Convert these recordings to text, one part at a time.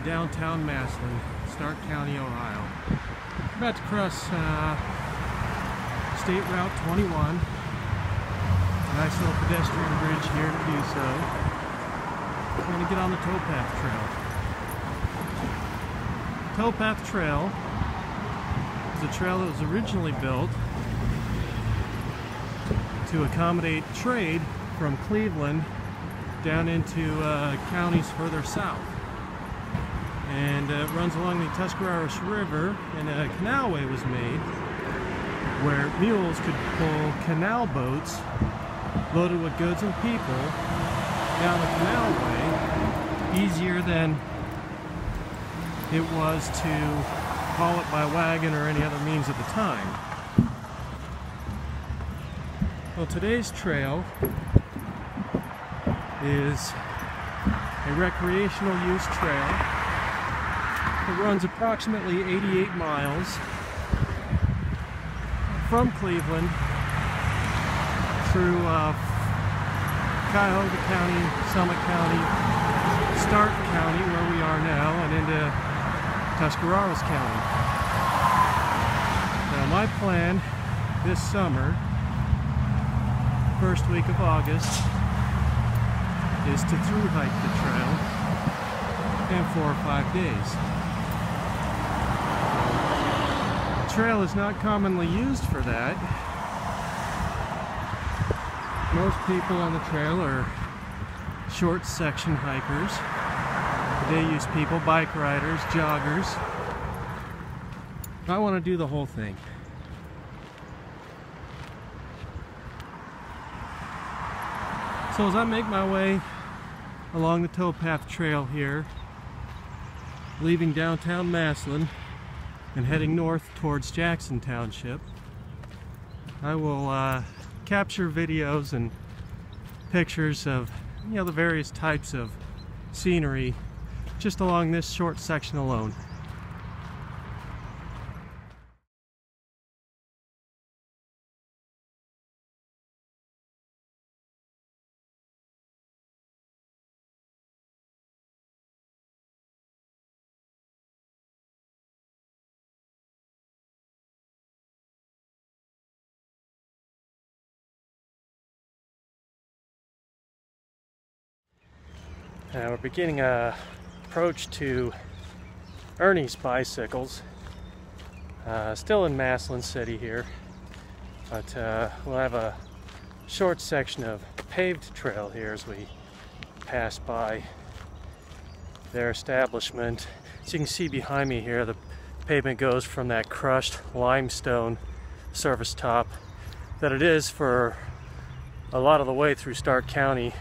downtown Massillon, Stark County, Ohio. We're about to cross State Route 21. A nice little pedestrian bridge here to do so. We're going to get on the Towpath Trail. Towpath Trail is a trail that was originally built to accommodate trade from Cleveland down into counties further south. And it runs along the Tuscarawas River, and a canalway was made where mules could pull canal boats loaded with goods and people down the canalway easier than it was to haul it by wagon or any other means at the time. Well, today's trail is a recreational use trail. It runs approximately 88 miles from Cleveland through Cuyahoga County, Summit County, Stark County, where we are now, and into Tuscarawas County. Now my plan this summer, first week of August, is to through hike the trail in 4 or 5 days. The trail is not commonly used for that. Most people on the trail are short section hikers, day use people, bike riders, joggers. I want to do the whole thing. So as I make my way along the Towpath Trail here, leaving downtown Massillon and heading north towards Jackson Township, I will capture videos and pictures of the various types of scenery just along this short section alone. We're beginning a approach to Ernie's Bicycles. Still in Massillon City here, but we'll have a short section of paved trail here as we pass by their establishment. As you can see behind me here, the pavement goes from that crushed limestone surface top that it is for a lot of the way through Stark County.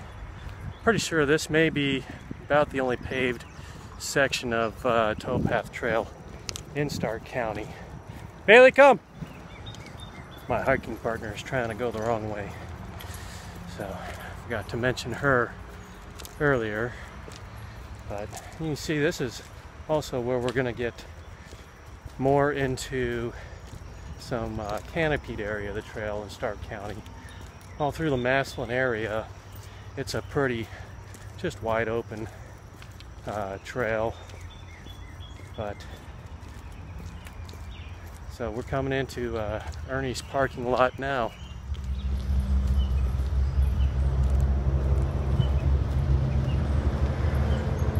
Pretty sure this may be about the only paved section of Towpath Trail in Stark County. Bailey, come! My hiking partner is trying to go the wrong way, so I forgot to mention her earlier. But you can see this is also where we're going to get more into some canopied area of the trail in Stark County. All through the Massillon area, it's a pretty just wide open trail, but so we're coming into Ernie's parking lot now.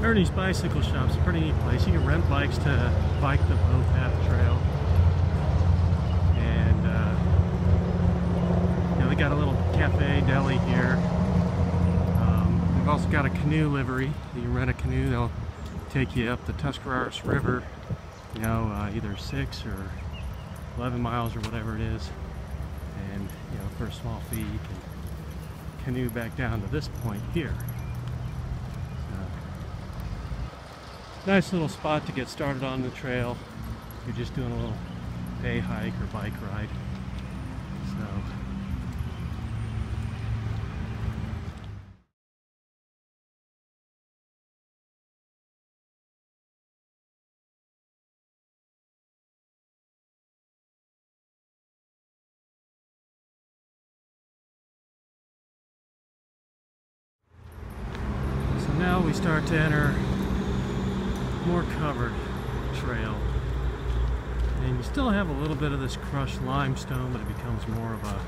Ernie's Bicycle Shop's a pretty neat place. You can rent bikes to bike the Towpath Trail, and they got a little cafe deli here. They've also got a canoe livery. You can rent a canoe. They'll take you up the Tuscarawas River, either 6 or 11 miles or whatever it is, and for a small fee you can canoe back down to this point here. Nice little spot to get started on the trail if you're just doing a little day hike or bike ride. So now we start to enter more covered trail. And you still have a little bit of this crushed limestone, but it becomes more of a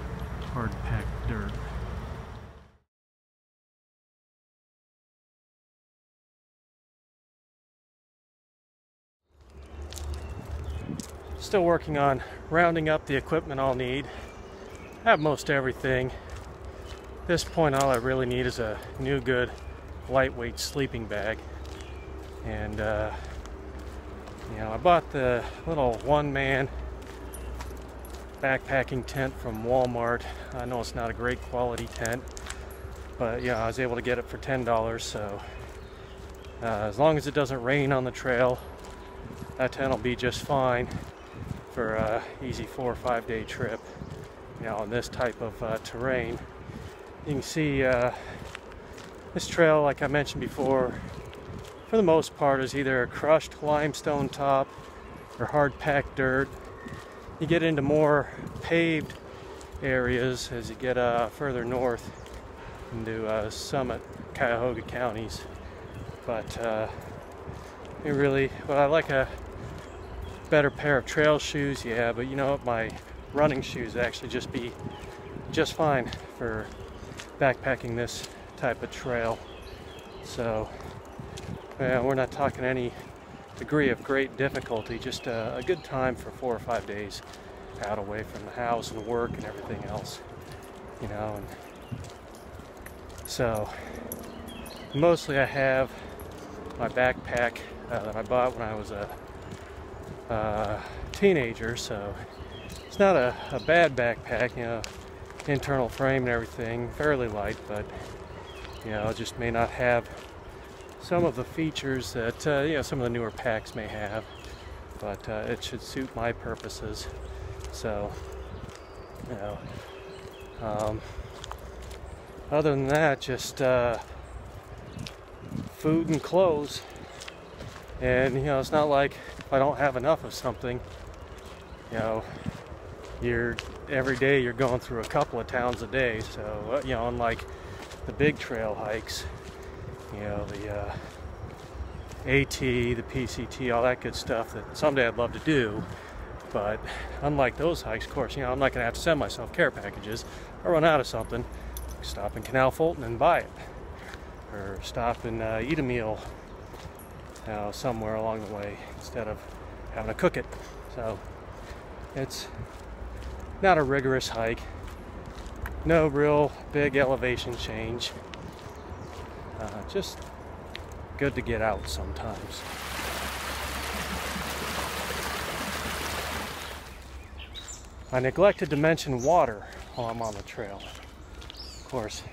hard packed dirt. Still working on rounding up the equipment I'll need. I have most everything. At this point, all I really need is a new good lightweight sleeping bag. And you know, I bought the little one-man backpacking tent from Walmart. I know it's not a great quality tent, but yeah, I was able to get it for $10. So as long as it doesn't rain on the trail, that tent will be just fine for a easy 4 or 5 day trip. You know, on this type of terrain. You can see this trail, like I mentioned before, for the most part is either a crushed limestone top or hard packed dirt. You get into more paved areas as you get further north into Summit, Cuyahoga counties. But it really, well, I like a better pair of trail shoes, yeah, but you know what, my running shoes actually be just fine for backpacking this type of trail. So we're not talking any degree of great difficulty, just a good time for 4 or 5 days out away from the house and work and everything else, you know. And so mostly I have my backpack that I bought when I was a teenager, so it's not a bad backpack, you know, internal frame and everything, fairly light, but you know, it just may not have some of the features that you know, some of the newer packs may have, but it should suit my purposes. So you know, other than that, just food and clothes. And you know, it's not like if I don't have enough of something, you know, every day you're going through a couple of towns a day. So you know, unlike the big trail hikes, you know, the AT, the PCT, all that good stuff that someday I'd love to do. But unlike those hikes, of course, you know, I'm not going to have to send myself care packages. If I run out of something, stop in Canal Fulton and buy it, or stop and eat a meal, you know, somewhere along the way instead of having to cook it. So it's not a rigorous hike, no real big elevation change, just good to get out sometimes. I neglected to mention water while I'm on the trail. Of course,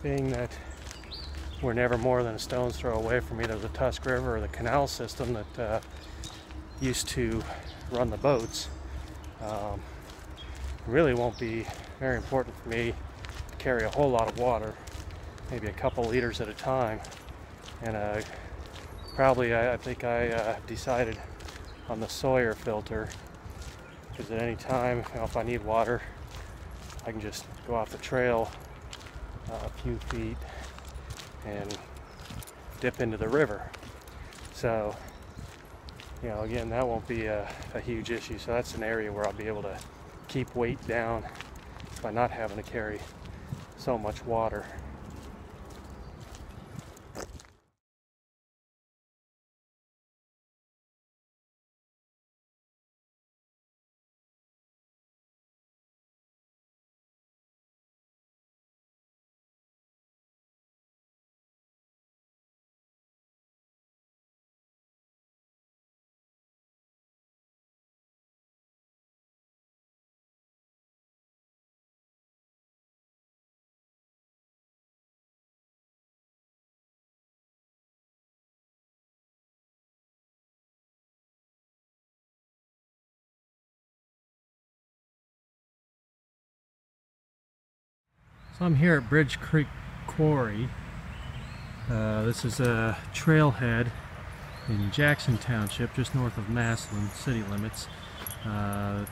being that we're never more than a stone's throw away from either the Tusk River or the canal system that used to run the boats, it really won't be very important for me to carry a whole lot of water, maybe a couple liters at a time. And probably I think I decided on the Sawyer filter, because at any time, you know, if I need water, I can just go off the trail a few feet and dip into the river. So, you know, again, that won't be a huge issue. So that's an area where I'll be able to keep weight down by not having to carry so much water. So I'm here at Bridge Creek Quarry. This is a trailhead in Jackson Township, just north of Massillon city limits. And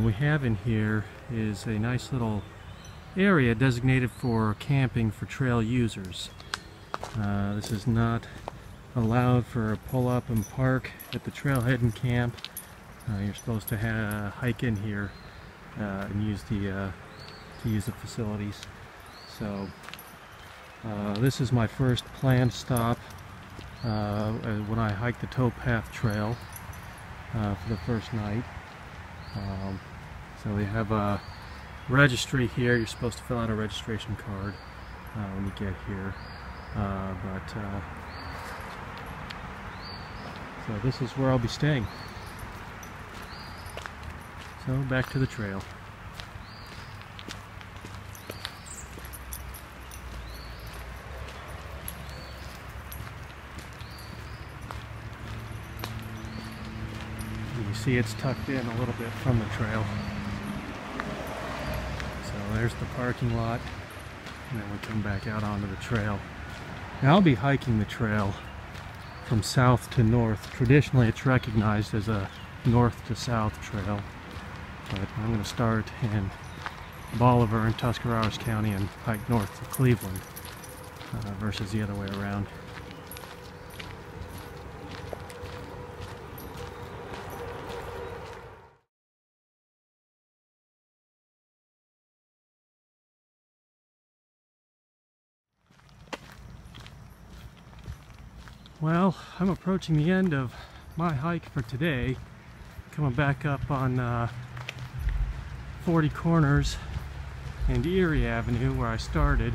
we have in here is a nice little area designated for camping for trail users. This is not allowed for a pull-up and park at the trailhead and camp. You're supposed to hike in here and use the facilities. So this is my first planned stop when I hike the Towpath trail for the first night. So they have a registry here. You're supposed to fill out a registration card when you get here. So this is where I'll be staying. So back to the trail. You see it's tucked in a little bit from the trail. So there's the parking lot, and then we come back out onto the trail. Now I'll be hiking the trail from south to north. Traditionally it's recognized as a north to south trail, but I'm going to start in Bolivar in Tuscarawas County and hike north to Cleveland versus the other way around. Well, I'm approaching the end of my hike for today. Coming back up on 40 Corners and Erie Avenue where I started.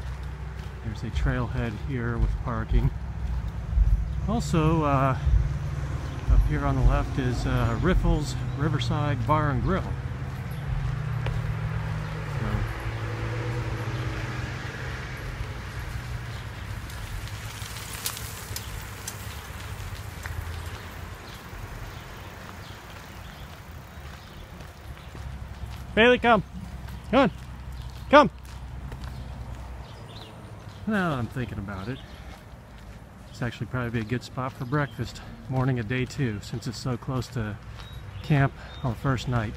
There's a trailhead here with parking. Also, up here on the left is Riffles Riverside Bar and Grill. Bailey, come. Come on. Come. Now that I'm thinking about it, it's actually probably be a good spot for breakfast, morning of day 2, since it's so close to camp on the first night.